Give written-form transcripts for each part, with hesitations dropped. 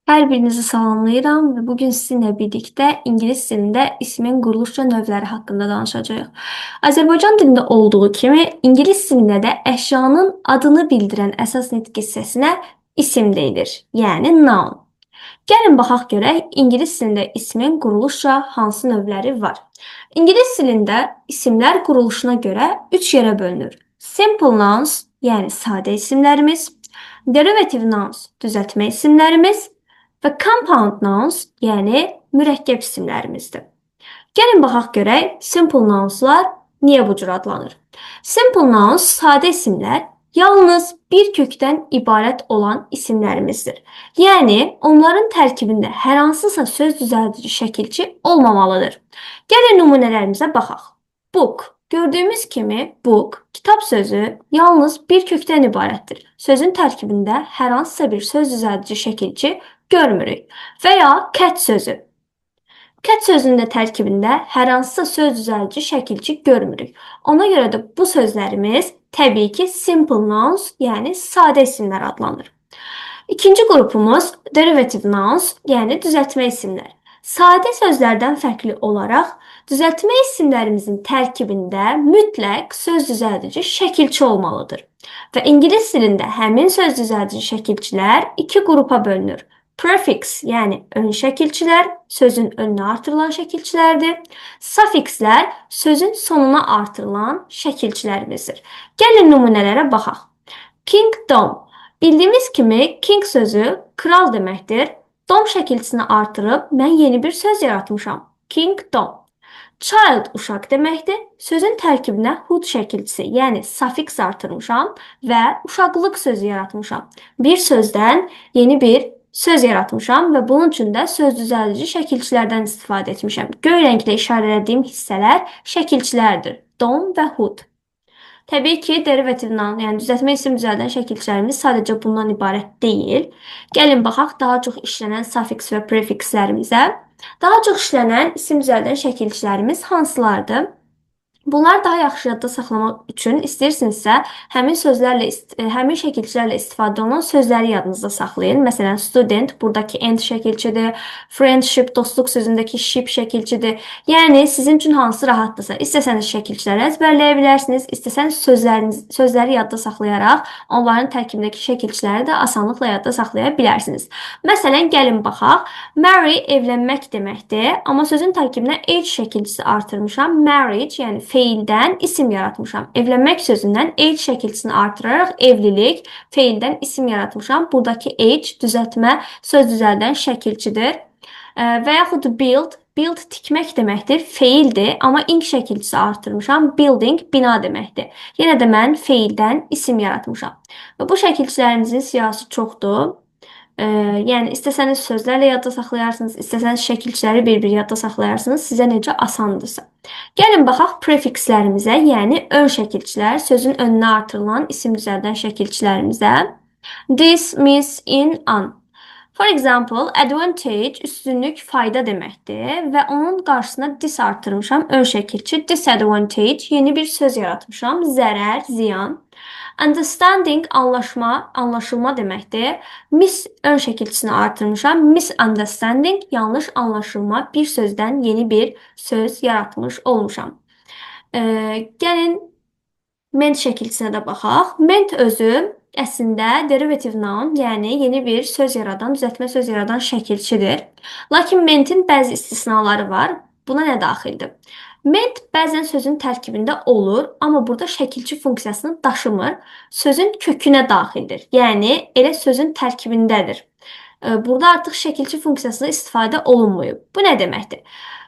Hər birinizi salamlayıram və bugün sizinlə birlikdə ingilis dilində ismin quruluş və növləri haqqında danışacağıq. Azərbaycan dilində olduğu kimi, ingilis dilində də əşyanın adını bildirən əsas nitq hissəsinə isim deyilir, yəni noun. Gəlin baxaq görək ingilis dilində ismin quruluşca hansı növləri var. İngilis dilində isimlər quruluşuna görə 3 yerə bölünür. Simple nouns, yəni sadə isimlərimiz, derivative nouns, düzəltmə isimlərimiz və compound nouns, yəni mürəkkəb isimlərimizdir. Gəlin baxaq görək simple nounslar niyə bu cür adlanır? Simple nouns sadə isimlər yalnız bir kökdən ibarət olan isimlərimizdir. Yəni onların tərkibində hər hansısa söz düzəldici şəkilçi olmamalıdır. Gəlin nümunələrimizə baxaq. Book. Gördüyümüz kimi book, kitab sözü yalnız bir kökdən ibarətdir. Sözün tərkibində hər hansısa bir söz düzəldici şəkilçi görmürük. Və ya cat sözü. Cat sözünün də tərkibində hər hansısa söz düzəldici şəkilçi görmürük. Ona görə də bu sözlərimiz təbii ki, simple nouns, yəni sadə isimlər adlanır. İkinci qrupumuz derivative nouns, yəni düzəltmə isimlər. Sadə sözlərdən fərqli olaraq, düzəltmə isimlərimizin tərkibində mütləq söz düzəldici şəkilçi olmalıdır. Və ingilis dilində həmin söz düzəldici şəkilçilər iki qrupa bölünür. Prefix, yəni ön şəkilçilər, sözün önünə artırılan şəkilçilərdir. Suffikslər sözün sonuna artırılan şəkilçilərimizdir. Gəlin nümunələrə baxaq. Kingdom. Bildiyimiz kimi king sözü kral deməkdir. Dom şəkilçisini artırıb mən yeni bir söz yaratmışam. Kingdom. Child uşaq deməkdir. Sözün tərkibinə hood şəkilçisi, yəni suffiks artırmışam və uşaqlıq sözü yaratmışam. Bir sözdən yeni bir söz yaratmışam və bunun üçün də söz düzəldici şəkilçilərdən istifadə etmişəm. Göy rənglə işarələdiyim hissələr şəkilçilərdir. Dom və hood. Təbii ki, derivative noun, yəni düzəltmə isim düzəldən şəkilçilərimiz sadəcə bundan ibarət deyil. Gəlin baxaq daha çox işlənən suffiks və prefikslərimizə. Daha çox işlənən isim düzəldən şəkilçilərimiz hansılardır? Bunları daha yaxşı yadda saxlamaq üçün istəyirsinizsə, həmin şəkilçilərlə istifadə olunan sözləri yadınızda saxlayın. Məsələn, student buradakı end şəkilçidir, friendship dostluq sözündəki ship şəkilçidir. Yəni sizin üçün hansı rahatdırsa, istəsəniz şəkilçiləri əzbərləyə bilərsiniz, istəsəniz sözləri yadda saxlayaraq onların tərkibindəki şəkilçiləri də asanlıqla yadda saxlaya bilərsiniz. Məsələn, gəlin baxaq. Marry evlənmək deməkdir, amma sözün tərkibinə age şəkilçisi artırmışam. Marriage, yəni feildən isim yaratmışam. Evlənmək sözündən age şəkilçisini artıraraq evlilik, feildən isim yaratmışam. Buradakı age düzəltmə söz düzəldən şəkilçidir. Və yaxud build, build tikmək deməkdir, feildir, amma ing şəkilçisi artırmışam. Building bina deməkdir. Yenə də mən feildən isim yaratmışam. Və bu şəkilçilərimizin siyahısı çoxdur. Yəni istəsəniz sözlərlə yadda saxlayarsınız, istəsəniz şəkilçiləri bir-bir yadda saxlayarsınız, sizə necə asandırsa. Gəlin baxaq prefikslərimizə, yəni ön şəkilçilər, sözün önünə artırılan isim düzəldən şəkilçilərimizə. This, miss, in, an. For example, advantage üstünlük, fayda deməkdir və onun qarşısına dis artırmışam, ön şəkilçi. Disadvantage yeni bir söz yaratmışam, zərər, ziyan. Understanding anlaşma, anlaşılma deməkdir. Mis ön şəkilçisini artırmışam. Misunderstanding yanlış anlaşılma, bir sözdən yeni bir söz yaratmış olmuşam. Gəlin ment şəkilçisinə də baxaq. Ment özü əslində derivative noun, yəni yeni bir söz yaradan, düzəltmə söz yaradan şəkilçidir. Lakin mentin bəzi istisnaları var. Buna nə daxildir? Ment bəzən sözün tərkibində olur, amma burada şəkilçi funksiyasını daşımır. Sözün kökünə daxildir. Yəni elə sözün tərkibindədir. Burada artıq şəkilçi funksiyasına istifadə olunmayıb. Bu nə deməkdir?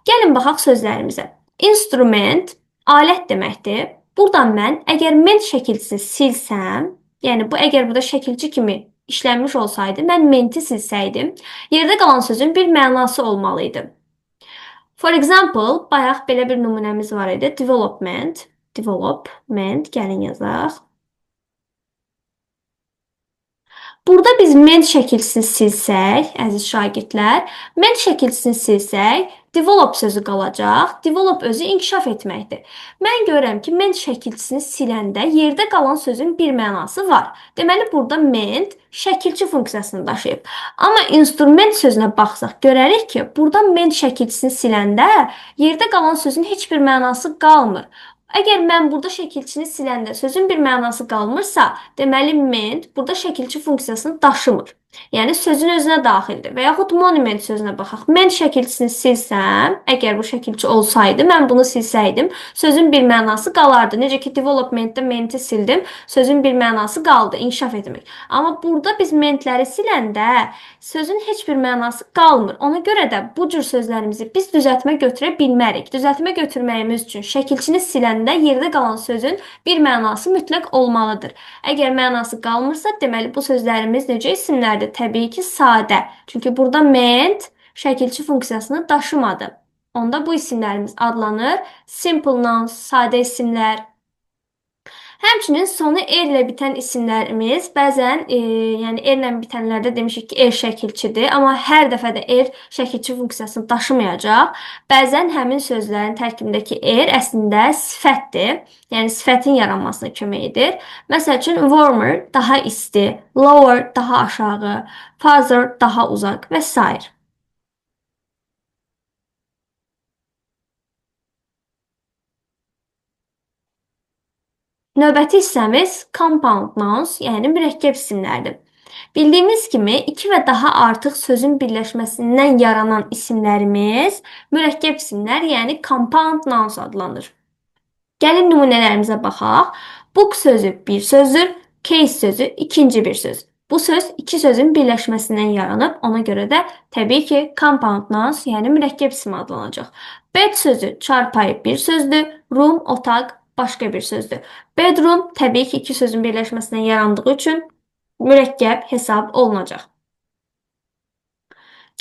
Gəlin baxaq sözlərimizə. Instrument alət deməkdir. Buradan mən əgər ment şəkilçisini silsəm, yəni bu əgər burada şəkilçi kimi işlənmiş olsaydı, mən menti silsəydim, yerdə qalan sözün bir mənası olmalıydı. For example, bayaq belə bir nümunəmiz var idi. Development, gəlin yazaq. Burada biz ment şəkilçisini silsək, əziz şagirdlər, ment şəkilçisini silsək, develop sözü qalacaq. Develop özü inkişaf etməkdir. Mən görürəm ki, ment şəkilçisini siləndə yerdə qalan sözün bir mənası var. Deməli, burada ment şəkilçi funksiyasını daşıyıb. Amma instrument sözünə baxsaq, görərik ki, burada ment şəkilçisini siləndə yerdə qalan sözün heç bir mənası qalmır. Əgər mən burada şəkilçini siləndə sözün bir mənası qalmırsa, deməli ment burada şəkilçi funksiyasını daşımır. Yəni sözün özünə daxildir. Və yaxud monument sözünə baxaq. Ment şəkilçisini silsəm, əgər bu şəkilçi olsaydı, mən bunu silsəydim, sözün bir mənası qalardı. Necə ki developmentdə menti sildim, sözün bir mənası qaldı, inkişaf etmək. Amma burada biz mentləri siləndə sözün heç bir mənası qalmır. Ona görə də bu cür sözlərimizi biz düzəltmə götürə bilmərik. Düzəltmə götürməyimiz üçün şəkilçini siləndə yerdə qalan sözün bir mənası mütləq olmalıdır. Əgər mənası qalmırsa, deməli bu sözlərimiz necə isimlərdir? Təbii ki, sadə. Çünki burada ment şəkilçi funksiyasını daşımadı. Onda bu isimlərimiz adlanır simple nouns, sadə isimlər. Həmçinin sonu er ilə bitən isimlərimiz bəzən, yəni erlə bitənlərdə demişik ki, er şəkilçidir, amma hər dəfə də er şəkilçi funksiyasını daşımayacaq. Bəzən həmin sözlərin tərkibindəki er əslində sifətdir, yəni sifətin yaranmasına kömək edir. Məsəl üçün warmer daha isti, lower daha aşağı, farther daha uzaq və s. Növbəti hissəmiz compound nouns, yəni mürəkkəb isimlərdir. Bildiyimiz kimi, iki və daha artıq sözün birləşməsindən yaranan isimlərimiz mürəkkəb isimlər, yəni compound nouns adlanır. Gəlin nümunələrimizə baxaq. Book sözü bir sözdür, case sözü ikinci bir söz. Bu söz iki sözün birləşməsindən yaranıb, ona görə də təbii ki, compound nouns, yəni mürəkkəb isim adlanacaq. Bed sözü çarpayı bir sözdür, room otaq başqa bir sözdür. Bedroom təbii ki, iki sözün birləşməsindən yarandığı üçün mürəkkəb hesab olunacaq.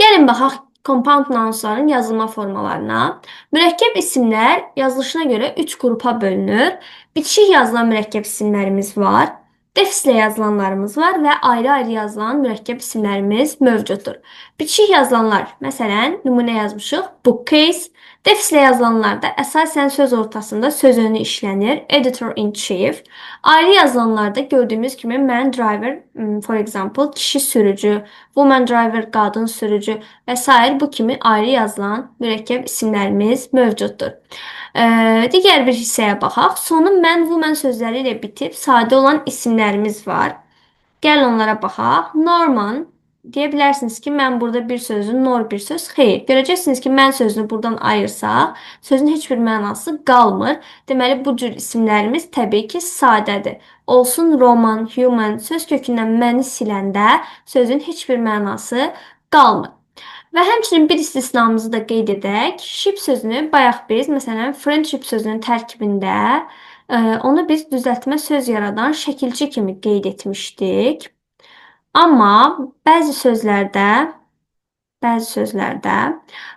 Gəlin baxaq compound nounsların yazılma formalarına. Mürəkkəb isimlər yazılışına görə 3 qrupa bölünür. Bitişik yazılan mürəkkəb isimlərimiz var. Defislə yazılanlarımız var və ayrı-ayrı yazılan mürəkkəb isimlərimiz mövcuddur. Bitişik yazılanlar, məsələn, nümunə yazmışıq, bookcase. Defislə yazılanlarda əsasən söz ortasında söz önü işlənir, editor-in-chief. Ayrı yazılanlarda gördüyümüz kimi man driver, for example, kişi sürücü, woman driver, qadın sürücü və s. bu kimi ayrı yazılan mürəkkəb isimlərimiz mövcuddur. Digər bir hissəyə baxaq. Sonu man, woman sözləri ilə bitib sadə olan isimlərimiz var. Gəlin onlara baxaq. Norman, deyə bilərsiniz ki, mən burada bir sözü, nor bir söz, xeyr. Görəcəksiniz ki, mən sözünü buradan ayırsaq, sözün heç bir mənası qalmır. Deməli, bu cür isimlərimiz təbii ki, sadədir. Olsun roman, human, söz kökündən məni siləndə sözün heç bir mənası qalmır. Və həmçinin bir istisnamızı da qeyd edək. Ship sözünü bayaq biz, məsələn, friendship sözünün tərkibində onu biz düzəltmə söz yaradan şəkilçi kimi qeyd etmişdik. Amma bəzi sözlərdə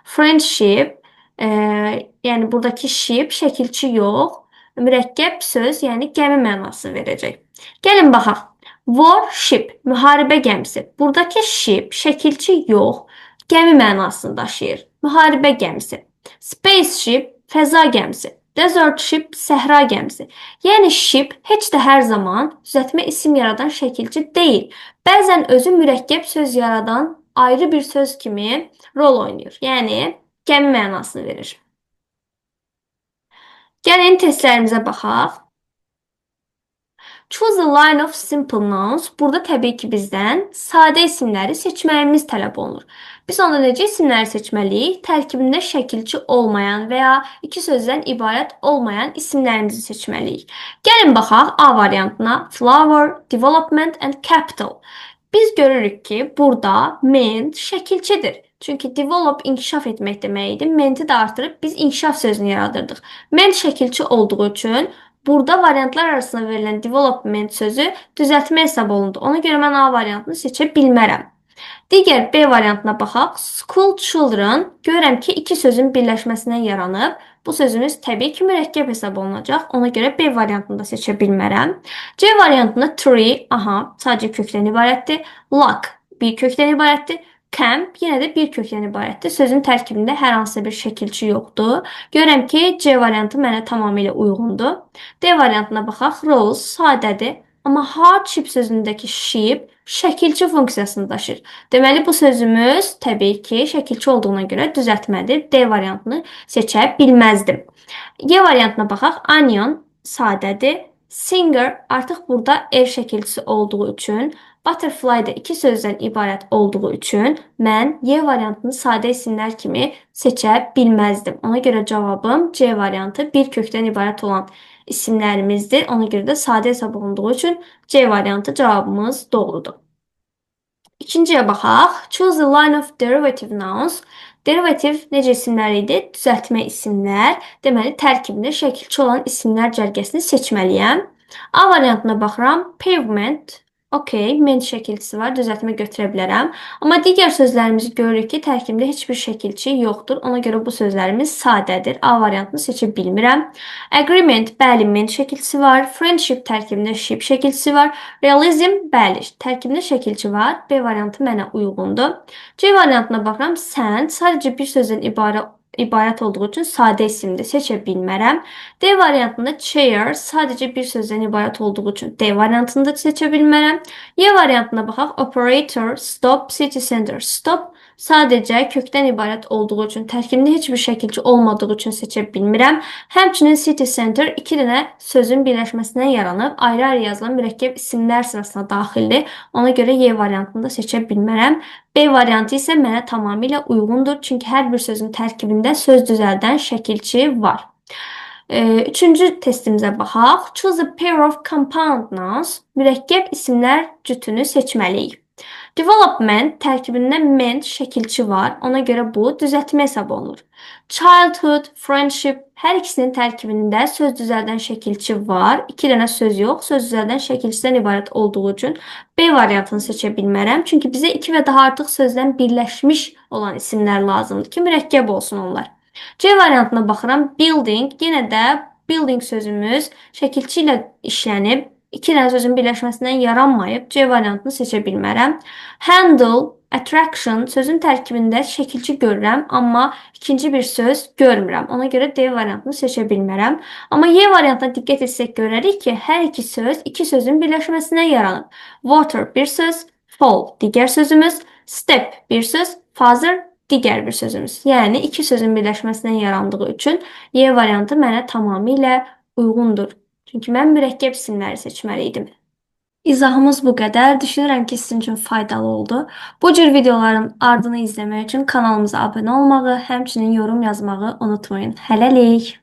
friendship, yəni buradakı ship şəkilçi yox, mürəkkəb söz, yəni gəmi mənası verəcək. Gəlin baxaq. Warship, müharibə gəmisi. Buradakı ship şəkilçi yox, gəmi mənasını daşıyır. Müharibə gəmisi. Spaceship, fəza gəmisi. Desert ship, səhra gəmisi. Yəni ship heç də hər zaman düzəltmə isim yaradan şəkilçi deyil. Bəzən özü mürəkkəb söz yaradan ayrı bir söz kimi rol oynayır. Yəni gəmi mənasını verir. Gəlin testlərimizə baxaq. Choose a line of simple nouns. Burada təbii ki, bizdən sadə isimləri seçməyimiz tələb olunur. Biz onda necə isimləri seçməliyik? Tərkibində şəkilçi olmayan və ya iki sözdən ibarət olmayan isimlərimizi seçməliyik. Gəlin baxaq A variantına. Flower, development and capital. Biz görürük ki, burada ment şəkilçidir. Çünki develop inkişaf etmək deməkdir. Menti də artırıb biz inkişaf sözünü yaradırdıq. Ment şəkilçi olduğu üçün burada variantlar arasında verilən development sözü düzəltmə hesab olundu. Ona görə mən A variantını seçə bilmərəm. Digər B variantına baxaq. School children. Görürəm ki, iki sözün birləşməsindən yaranıb. bu sözümüz təbii ki, mürəkkəb hesab olunacaq. Ona görə B variantını da seçə bilmərəm. C variantında tree, aha, sadəcə kökdən ibarətdir. Luck, bir kökdən ibarətdir. Camp yenə də bir kökdən ibarətdir. Sözün tərkibində hər hansı bir şəkilçi yoxdur. Görürəm ki, C variantı mənə tamamilə uyğundur. D variantına baxaq. Rose sadədir. Amma hardship sözündəki ship şəkilçi funksiyasını daşıyır. Deməli, bu sözümüz təbii ki, şəkilçi olduğuna görə düzəltmədir. D variantını seçə bilməzdim. Y variantına baxaq. Onion sadədir. Singer artıq burada ev şəkilçisi olduğu üçün, butterfly da iki sözdən ibarət olduğu üçün mən Y variantını sadə isimlər kimi seçə bilməzdim. Ona görə cavabım C variantı bir kökdən ibarət olan isimlərimizdir. Ona görə də sadə hesab olunduğu üçün C variantı cavabımız doğrudur. İkinciyə baxaq. Choose a line of derivative nouns. Derivativ necə isimlər idi? Düzəltmə isimlər. Deməli, tərkibində şəkilçi olan isimlər cərgəsini seçməliyəm. A variantına baxıram. Pavement. Okey, ment şəkilçisi var, düzəltmə götürə bilərəm. Amma digər sözlərimizi görürük ki, tərkibində heç bir şəkilçi yoxdur. Ona görə bu sözlərimiz sadədir. A variantını seçə bilmirəm. Agreement, bəli, ment şəkilçisi var. Friendship tərkibində ship şəkilçisi var. Realism, bəli, tərkibində şəkilçi var. B variantı mənə uyğundur. C variantına baxıram. Send sadəcə bir sözdən ibarət olduğu üçün sadə isimdir, seçə bilmərəm. D variantında chair sadəcə bir sözdən ibarət olduğu üçün D variantını da seçə bilmərəm. Y variantına baxaq. Operator, stop, city center, stop sadəcə kökdən ibarət olduğu üçün, tərkibində heç bir şəkilçi olmadığı üçün seçə bilmirəm. Həmçinin city center iki dənə sözün birləşməsindən yaranıb, ayrı-ayrı yazılan mürəkkəb isimlər sırasına daxildir. Ona görə Y variantını da seçə bilmərəm. B variantı isə mənə tamamilə uyğundur. Çünki hər bir sözün tərkibində söz düzəldən şəkilçi var. Üçüncü testimizə baxaq. Choose a pair of compound nouns. Mürəkkəb isimlər cütünü seçməliyik. Development tərkibində ment şəkilçi var. Ona görə bu düzəltmə hesab olunur. Childhood, friendship hər ikisinin tərkibində söz düzəldən şəkilçi var. İki dənə söz yox, söz düzəldən şəkilçidən ibarət olduğu üçün B variantını seçə bilmərəm. Çünki bizə iki və daha artıq sözdən birləşmiş olan isimlər lazımdır ki, mürəkkəb olsun onlar. C variantına baxıram. Building, yenə də building sözümüz şəkilçi ilə işlənib. İki dənə sözün birləşməsindən yaranmayıb. C variantını seçə bilmərəm. Handle, attraction sözün tərkibində şəkilçi görürəm, amma ikinci bir söz görmürəm. Ona görə D variantını seçə bilmərəm. Amma Y variantına diqqət etsək görərik ki, hər iki söz iki sözün birləşməsindən yaranıb. Water bir söz, fall digər sözümüz, step bir söz, father digər bir sözümüz. Yəni iki sözün birləşməsindən yarandığı üçün Y variantı mənə tamamilə uyğundur. Çünki mən mürəkkəb isimləri seçməli idim. İzahımız bu qədər. Düşünürəm ki, sizin üçün faydalı oldu. Bu cür videoların ardını izləmək üçün kanalımıza abunə olmağı, həmçinin yorum yazmağı unutmayın. Hələlik!